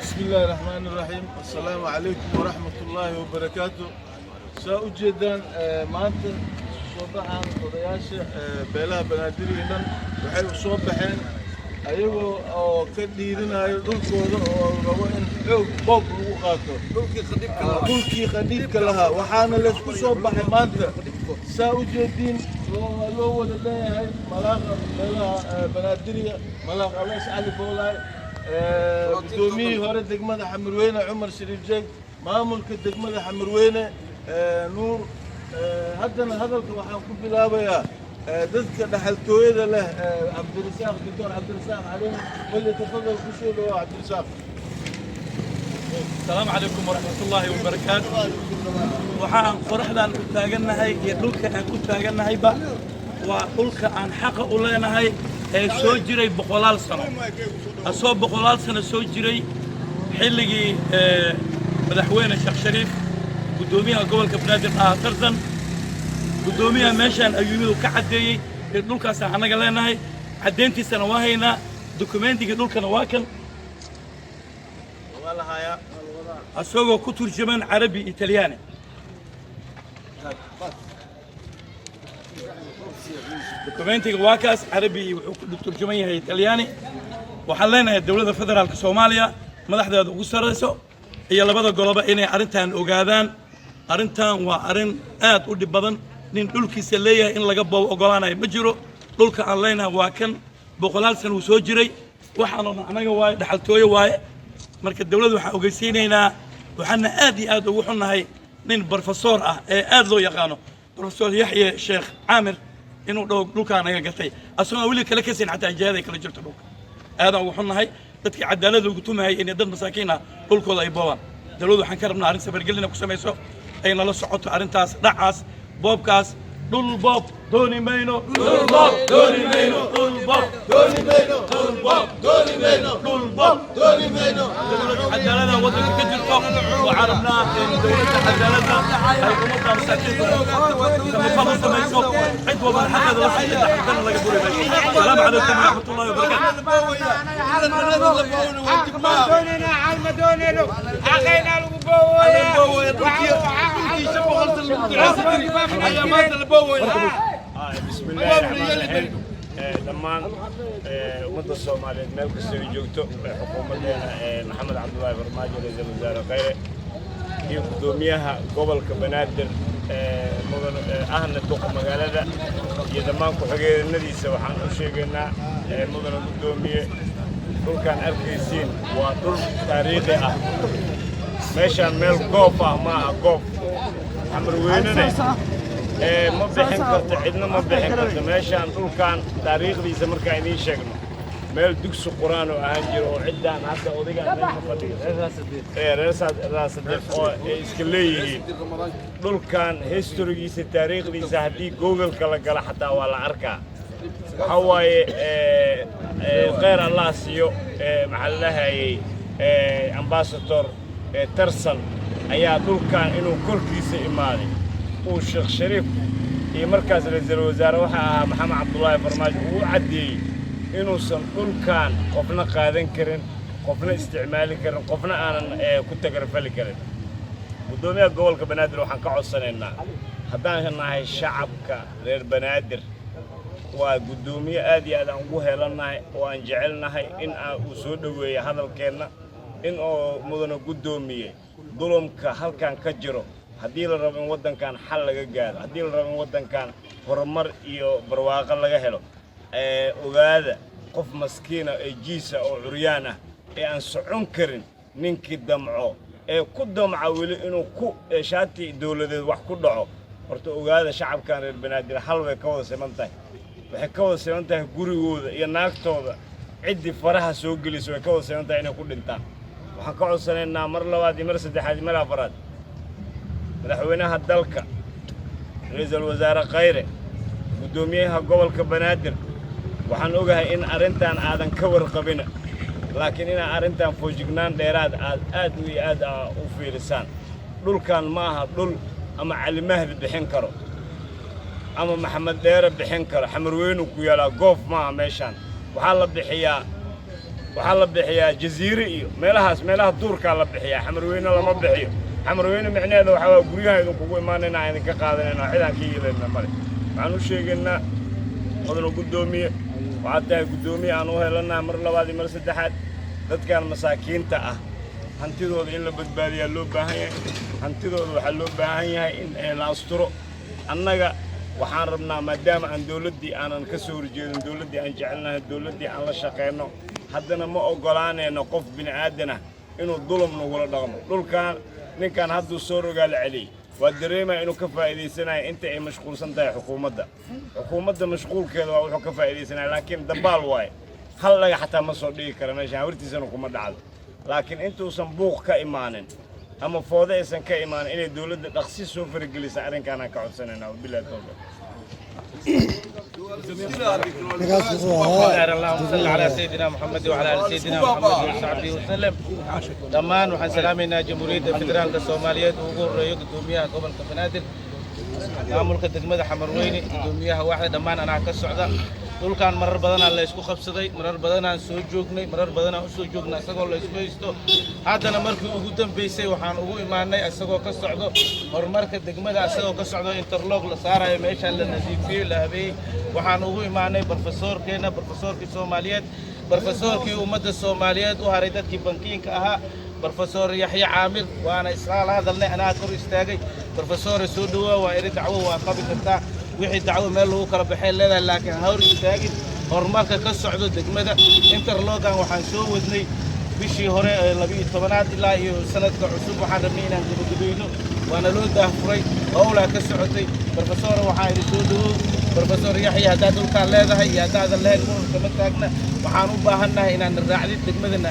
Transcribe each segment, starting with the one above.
بسم الله الرحمن الرحيم. السلام عليكم ورحمة الله وبركاته. سأجدان مانتا صباحا odayaasha beelaha banaadiriyeen waxay u soo baxeen ayagoo oo ka dhiirinayo dhulkooda oo rabo in xoog boob lagu qaato dhulkii qadiimka lahaa waxaana la isku soo baxay maanta saa u jeedin loo wada leeyahay malaaqa beelaha banaadiriya malaaq Aweys Cali Boolaay guddoomiyihii hore degmada Xamarweyne Cumar Shariif Jeeg maamulka degmada Xamarweyne nuur haddana hadalka waxaan ku bilaabayaa dadka dhaxaltooyada leh Cabdirasaaq Dr. Cabdirasaaq عليه وليتفضل كسوله عبدالرزاق. السلام عليكم ورحمة الله وبركاته. وحان قرحدان كتاغنهاي يدلك ان كتاغنهاي با ودلك ان حق اولينهاي soo jiray boqolaal sano asoo boqolaal sano soo jiray xilligii madaxweyne Sheekh Shariif gudoomiyaha gobolka Banaadir tartan gudoomiyaha meeshan ayuu ka cadeeyay in dhulkaas anaga leenahay cadeyntiisana waa haynaa dokumentiga dhulkana waa kan wala haya asagoo ku turjuman Carabi Italyaani dokumentiga waa kaas Carabi wuxuu ku turjuman yahay Italyaani waxaan leenahay dawladda federaalka Soomaaliya madaxdeeda ugu sareyso iyo labada goloba inay arintan ogaadaan arintan waa arin aad u dhib badan nin dhulkiisa leeyahay in laga boob ogolaanayo ma jiro dhulka aan leenahay waa kan boqolaal sano uu soo jiray waxaanu anaga waay dhaxaltooyo waay marka dawladdu waxaan ogeysiinaynaa waxaana aad iyo aad ugu xunnahay nin professor ah ee aad loo yaqaano professor Yaxye Sheekh Caamir inuu dhulkaan naga gatay asoo wali kala ka siin xataa jihada kala jirto dhulka aad ugu xunnahay dadkii cadaalad ugu tumahay in dad masaakiin ah dhulkooda ay boobaan dawladdu waxaan ka rabnaa arrin sabargelina ku sameeyso ay nala socoto arrintaas dhacaas boobkaas dhul boob dooni mayno dhul boob dooni mayno dhul boob dooni mayno dhul boob dooni mayno dhul boob dooni mayno cadaalada wadanka ka jirto waxaan rabnaa in dawladda cadaaladda ay ummadda masaakiinta kama samayso cid walba xaqeeda la siiyo xaqana laga buri maayo salaamu calaykum waraxmatullaahi بسم الله الرحمن الرحيم دمان ummadda Soomaaliyeed meel kasta ay joogto xukuumadeena Maxamed Cabdullaahi Farmaajo ra'iisul wasaare khayre iyo gudoomiyaha gobolka Banaadir ahna duqa magaalada iyo dhammaan ku xigeenadiisa waxaan u sheegaynaa mudane gudoomiye dhulkan arkaysiin waa dhul taariikhi ah meeshaan meel goob ah ma aha goob Xamarweynena ma bixin karto cidna ma bixin karto meeshaan dhulkan taariikhdiisa markaa idiin sheegno meel dugsi quraan oo ahaan jiro oo ciddaan hadda odaygaan meesha fadhiyo reer oo ay iska leeyihiin dhulkan historigiisa taariikhdiisa haddii google-ka la gala xataa waa la arkaa waxa waaye khayr allah siiyo maxaa la dhahayay ambassador tarsan ayaa dhulkan inuu korkiisa imaaday uu Sheekh Shariif iyo markaas ra'iisul wasaare waxa ahaa Maxamed Cabdullaahi Farmaajo uu cadeeyay inuusan dhulkan qofna qaadan karin qofna isticmaali karin qofna aanan ku tagarfali karin gudoomiyaha gobolka Banaadir waxaan ka codsanaynaa haddaan nahay shacabka reer Banaadir waa gudoomiye aad iyo aad aan ugu helanahay oo aan jecelnahay in uu soo dhaweeyo hadalkeena in oo mudane gudoomiye dulumka halkan ka jiro haddii la rabo in wadankan xal laga gaaro haddii la rabo in wadankan horumar iyo barwaaqo laga helo ogaada qof maskiina ee jiisa oo curyaan ah ee aan socon karin ninkii damco ee ku damca weli inuu ku shaati dawladeed wax ku dhaco horta ogaada shacabkan reer Banaadir hal way ka wada siman tahay waxay ka wada siman tahay gurigooda iyo naagtooda ciddii faraha soo gelisay way ka wada siman tahay inay ku dhintaan waxaan ka codsanaynaa mar labaad iyo mar saddexaad iyo mar afaraad madaxweynaha dalka ra'iisul wasaare khayre gudoomiyaha gobolka Banaadir waxaan ogahay in arintan aadan ka warqabin laakiin in arintan foojignaan dheeraad aad u fiirisaan dhulkan ma aha dhul ama Cali Mahdi bixin karo ama Maxamed Dheere bixin karo Xamarweyne ku yaala goof ma aha meeshan waxaa la bixiyaa waxaa la bixiyaa jaziire iyo meelaha duurkaa la bixiyaa xamarweyne lama bixiyo xamarweyne micnaheeda waxaa waa guryaha idinkugu imaanayna aan idinka qaadanayna cidaan ka yeelayna male waxaan u sheegaynaa mudana guddoomiye waxaad tahay guddoomiye aan u helanaha mar labaad iyo mar saddexaad dadkan masaakiinta ah hantidooda in la badbaadiyaa loo baahan yahay hantidooda waxaa loo baahan yahay in la asturo annaga waxaan rabnaa maadaama aan dawladdii aanan ka soo horjeedin dawladdii aan jecelnahay dawladdii aan la shaqayno haddana ma oggolaanayno qof bini aadan ah inuu dulum nagula dhaqmo dhulkan ninkan hadduu soo rogaal celiyey waa dareemaya inuu ka faa'iidaysanayo inta ay mashquulsan tahay xukuumadda mashquulkeeda waa wuxuu ka faa'iidaysanaya laakiin dambaal waaye hal laga xataa ma soo dhigi kara meesha hawrtiisana kuma dhacdo laakiin intuusan buuq ka imaanin ama foodo aysan ka imaanin inay dawladda dhaqsi soo faragelisa arrinkaan aan ka codsanaynaa wabillahi tawfiiq اللهم صل على سيدنا محمد وعلى ال سيدنا محمد وصحبه وسلم دمان waxaan salaameynaa jamhuuriyadda federaalka Soomaaliyeed ugu horeeyo gudoomiyaha gobolka Banaadir maamulka degmada Xamarweyne gudoomiyaha waaxda dhamaan anaa ka socda dhulkan marar badan la isku qabsaday marar badan aan soo joognay marar badan aan soo joognay asagoo la isku haysto haddana markii ugu dambeysay waxaan ugu imaanay asagoo ka socdo horumarka degmada asagoo ka socdo interlock la saarayo meesha la nadiifiyay la habeeyay waxaan ugu imaanay professorkii Soomaaliyeed professorkii ummadda Soomaaliyeed u haray dadkii bankiinka ahaa professor Yaxya Caamir waana islaala hadalnay anaa kor istaagay professor soo dhawaa waa iri dacwo waa qabi kartaa wixii dacwo meel lagu kala baxay leedahay laakiin hawr istaagin horumarka ka socdo degmada interlockan waxaan soo wadnay bishii hore 12 ilaa iyo sanadka cusub waxaan rabnay inaan gabagabeyno waana loo daahfuray howlaa ka socotay professor waxaa iri soo dhawow professor Yaxya haddaad dhulkaan leedahay iyo haddaadan lahayn kama taagna waxaan u baahannahay inaan raacdid degmadana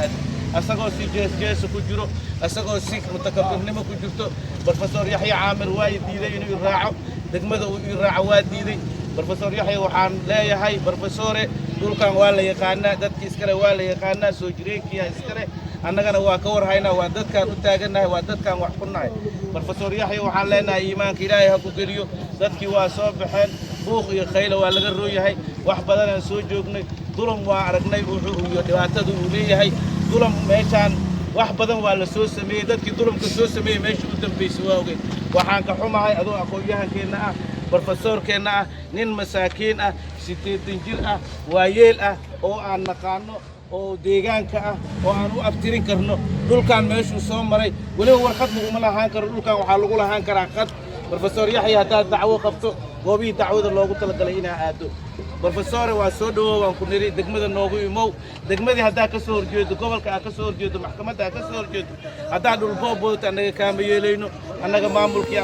asagoo si jees ku jiro asagoo si mutakabbirnimo ku jirto professor Yaxya Caamir waa diiday inuu raaco degmada uu raaco waa diiday professor Yaxya waxaan leeyahay professore dhulkan waa la yaqaanaa dadkii iskale waa la yaqaanaa soo jireenkii iskale annagana waa ka warhaynaa waa dadkaan u taaganahay waa dadkaan wax ku nahay professor Yaxya waxaan leenahay iimaanka Ilaahay ha ku geliyo dadkii waa soo baxeen buuq iyo khayl waa laga rooyahay wax badan aan soo joognay dulum waa aragnay wuxuu iyo dhibaatada uu leeyahay dulum meeshaan wax badan waa la soo sameeyay dadkii dulumka soo sameeyay meesha u dambeysay waa ogay waxaan ka xumahay adoo aqoon-yahankeena ah professorkeena ah nin masaakiin ah 80 jir ah waayeel ah oo aan naqaano oo deegaanka ah oo aan u aftirin karno dhulkan meeshuu soo maray waliba warqad laguma lahaan karo dhulkan waxaa lagu lahaan karaa qad professor Yaxya haddaad dacwo qabto goobihii dacwada loogu talagalay inaa aado professor waa soo dhawow waan ku niri degmada noogu imow degmadii haddaa ka soo horjeedo gobolka ka soo horjeedo maxkamadda ka soo horjeedo haddaa dhul boobood annaga kaama yeelayno annaga maamulkii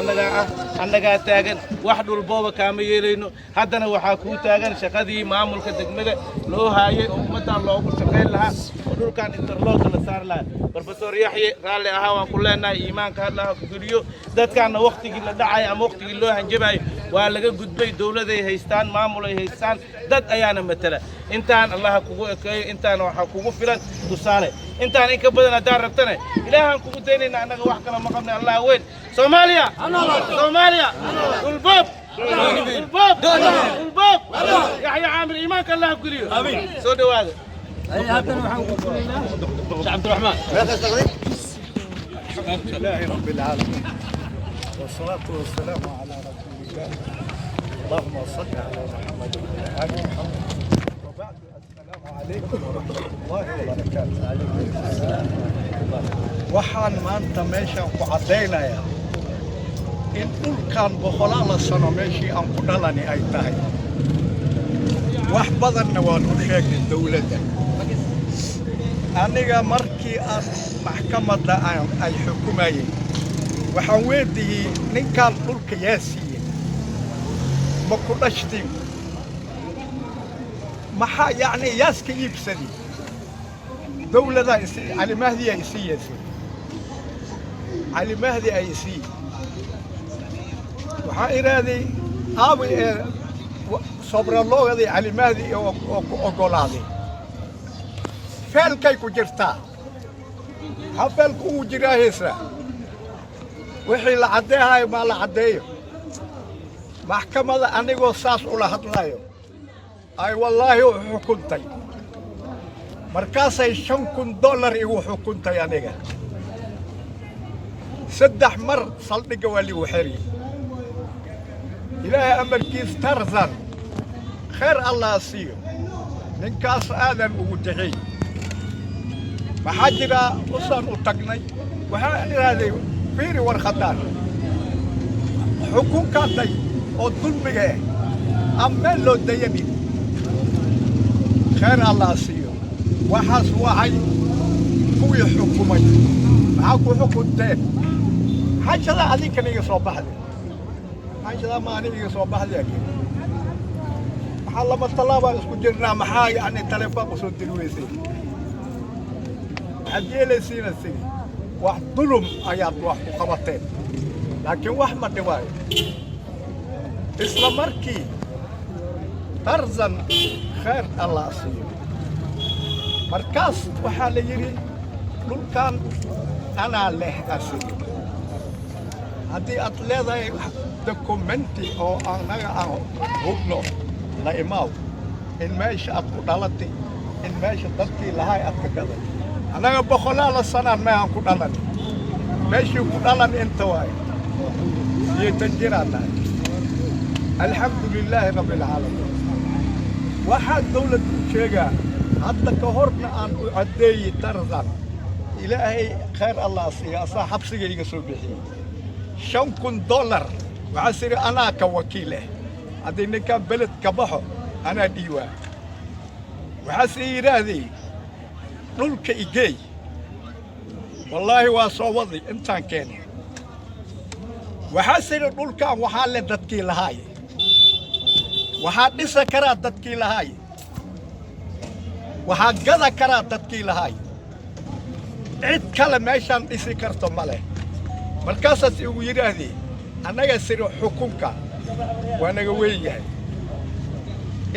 annaga taagan wax dhul booba kaama yeelayno haddana waxaa ku taagan shaqadii maamulka degmada loo haayay oo ummadda loogu shaqeyn lahaa oo dhulkan interlock la saar lahaa professor Yaxya raalli ahaa waan ku leenahay iimaanka Allah ku geliyo dadkaana waqtigii la dhacay ama waqtigii loo hanjabay waa laga gudbay dawladay haystaan maamul ay haystaan dad ayaana matala intaan Allah kugu ekeeyo intaan waxa kugu filan tusaale intaan in ka badan hadaan rabtana ilaahan kugu deynayna annaga wax kala ma qabnay Allah weyn Soomaaliya ulbab Yaxya Caamir iimaanka Allah ku geliyo amiin soo dhawaada هذا waxaan ku furaynaa عبد الرحمن الحمد لله رب العالمين والصلاة والسلام على رسول الله اللهم صل على محمد وعلى آل محمد وبعد السلام عليكم ورحمة الله وبركاته waxaan maanta meeshaan ku cadaynayaa in dhulkan boqolaal sano meeshii aan ku dhalani ay tahay wax badanna waan u sheegay dawladda aniga markii aan maxkamadda ay xukumayeen waxaan weydiiyey ninkaan dhulka yaa siiyey ma ku dhashtiin maxaa yacni yaaska iibsadii dawladdaa cali mahdi ay siiyeysa cali mahdi ay siiyey waxaa idhaahday aabi ee sobraloogadii cali mahdi oo ku oggolaaday feelkay ku jirtaa maxaa feelku ugu jiraa heesa wixii la caddeehayo maa la caddeeyo maxkamadda anigoo saas ula hadlayo ay wallaahi u xukuntay markaasay $5,000 igu xukuntay aniga 3 mar saldhigga waa ligu xiri ilaahay amarkiis Tarzan khayr allah siiyo ninkaas aadan ugu dixay maxaa jira usaan u tagnay waxaan iraaday fiiri warqadaan xukunkaatay oo dulmiga ammaan loo dayanin khayr allah siiyo waxaas waxay kuwii xukumay maxaa ku xukunteen xajada adinkan iga soo baxday xajada ma aniga soo baxday maxaa lama talaabaan isku jirnaa maxaa yani telefoon u soo dirweysay حجيلسينا سيدي واحد ظلم أيات واحد قبطين لكن واحد ما دواي إسلامركي ترزن خير الله سيدي مركز وحال يري دول كان أنا له أسيدي هدي أطلع دوكومنتي أو أنا هبنو لا إماو إن ماشي أتقدلتي إن ماشي ضدتي لهاي أتقدلتي أنا بخلال السنة ما أكون أنا ماشي أكون أنا أنت واي يتنجرنا الحمد لله رب العالمين واحد دولة شيء حتى كهرنا أن أدي ترزان إلهي خير الله سياسة حبسي يجسوا به $5,000 وعسير أنا كوكيله هذه نكا بلد كبحر أنا ديوان وعسير هذه dhulka igey wallahi waa soo wadi intaan keenay waxa sida dhulkan waxa la dadkii lahaay waxa dhisa kara dadkii lahaay waxa gada kara dadkii lahaay cid kale meeshan dhisi karto male markaas uu yiraahday anaga sida xukunka waa naga weeyahay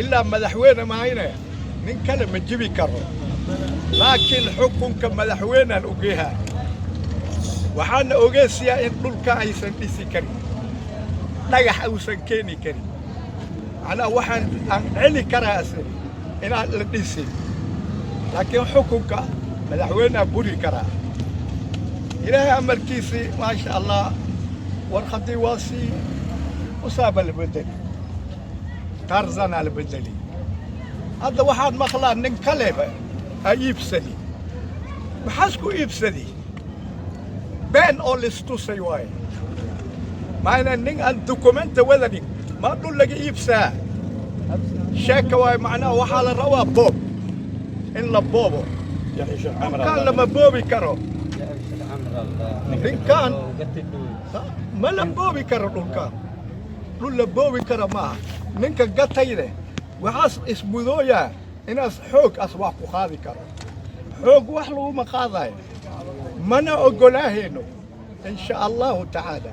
illa madaxweyne maayna nin kale ma jibi karo لكن حكمك مدحوينا أوجيها وحنا أوجيسيا إن دولك أيسن ديسي كريم نجح أوسن كيني كريم على واحد علي كراسي إن الديسي لكن حكمك مدحوينا بوري كرا إلهي أمر كيسي ما شاء الله والخطي واسي أصاب البدلي ترزان البدلي هذا واحد مخلا ننكلبه أيبسدي محاسكو يبسدي بين أول استوسي واي معنا نين الدوكومنت ولدي ما تقول لك يبسا شاكا واي معناه وحال الروا بوب إلا بوبو كان لما بوبي كرو إن كان ما لما بوبي كرو كان لولا بوبي كرو ما نينك قتيله وحاس اسمه ذويا إناس حوق أسواق وخاذي كرو حوق وحلو ما خاذي منا أقولاهينو إن شاء الله تعالى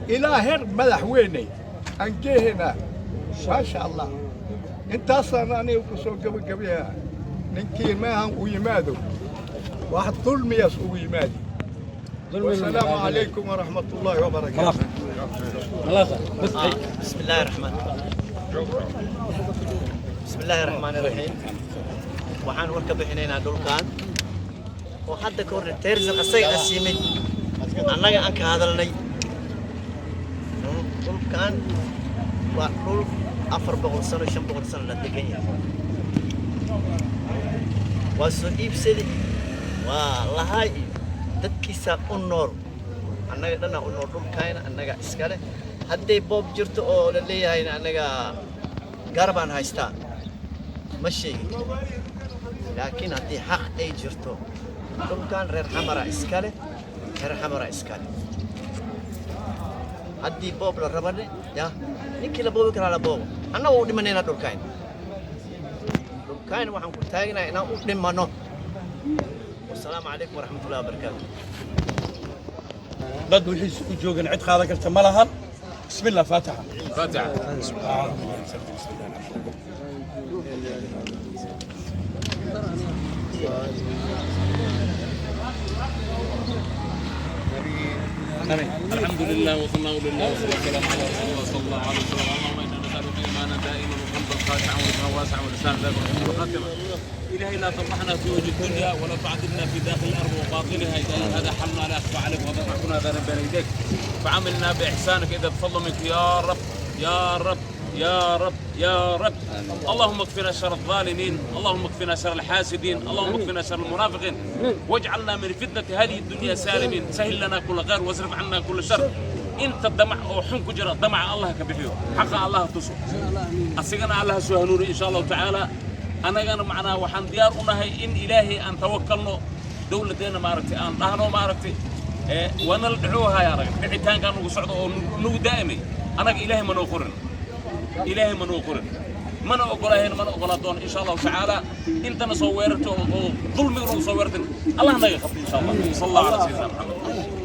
إلى هر مدحويني أنجيهنا ما شاء الله انت أصلا أنا وكسو قبل ننكير معهم ويمادوا واحد ظلمي يسوي ويمادي والسلام عليكم ورحمة الله وبركاته بسم الله الرحمن الرحيم بسم الله الرحمن الرحيم وحان وركب حنين دولكان وحتى كور تيرزن أسيء أسيمين أنا أنك هذا لي دولكان وقول أفر بقول سنة شم بقول سنة لدقية وسؤيب سيدي والله هاي دكيسا النور أنا لنا النور دولكان أنا إسكاله هدي بوب جرت أو للي هاي أنا قربان هايستان مشي لكن هدي حق أي جرتو دول كان غير حمراء إسكالة غير حمراء إسكالة هدي بوب للربنا يا نكيل بوب كنا على بوب أنا أودي منينا دول كاين وحن كنت هاينا أنا أودي منو والسلام عليكم ورحمة الله وبركاته ضد وحيس جوجن عد هذا قلت ملها بسم الله فاتحة الحمد لله وصلى الله عليه وسلم على رسول الله صلى الله عليه وسلم اللهم انا نسالك ايمانا دائما وقلبا قلبا خاشعا ورزقا واسعا ولسانا ذاكرا وخاتما. إلهي لا تفضحنا في وجه الدنيا ولا تعذبنا في داخل الأرض وباطنها. هذا حلنا لا أخفى عليك وضعنا ذنبا بين يديك فعملنا بإحسانك إذا تفضل منك يا رب يا رب يا رب يا رب. اللهم اكفنا شر الظالمين، اللهم اكفنا شر الحاسدين، اللهم اكفنا شر المنافقين، واجعلنا من فتنة هذه الدنيا سالمين. سهل لنا كل خير واصرف عنا كل شر. انت الدمع او حنك جرى دمع الله كبحيو حق الله تسو اسيغنا الله سهنوري ان شاء الله تعالى. انا كان معنا وحن ديار انهي ان الهي ان توكلنا دولتنا ما عرفتي ان دهنو ما عرفتي وانا ندعوها يا رجل دعيتان كانوا سعودوا نو دائمي. انا الهي ما نوقرن إلهي من وقرن من أقولهن من أقولاتون إن شاء الله تعالى. أنت نصورته ظلمي ونصورتن الله نيخف إن شاء الله. صلى الله على سيدنا محمد.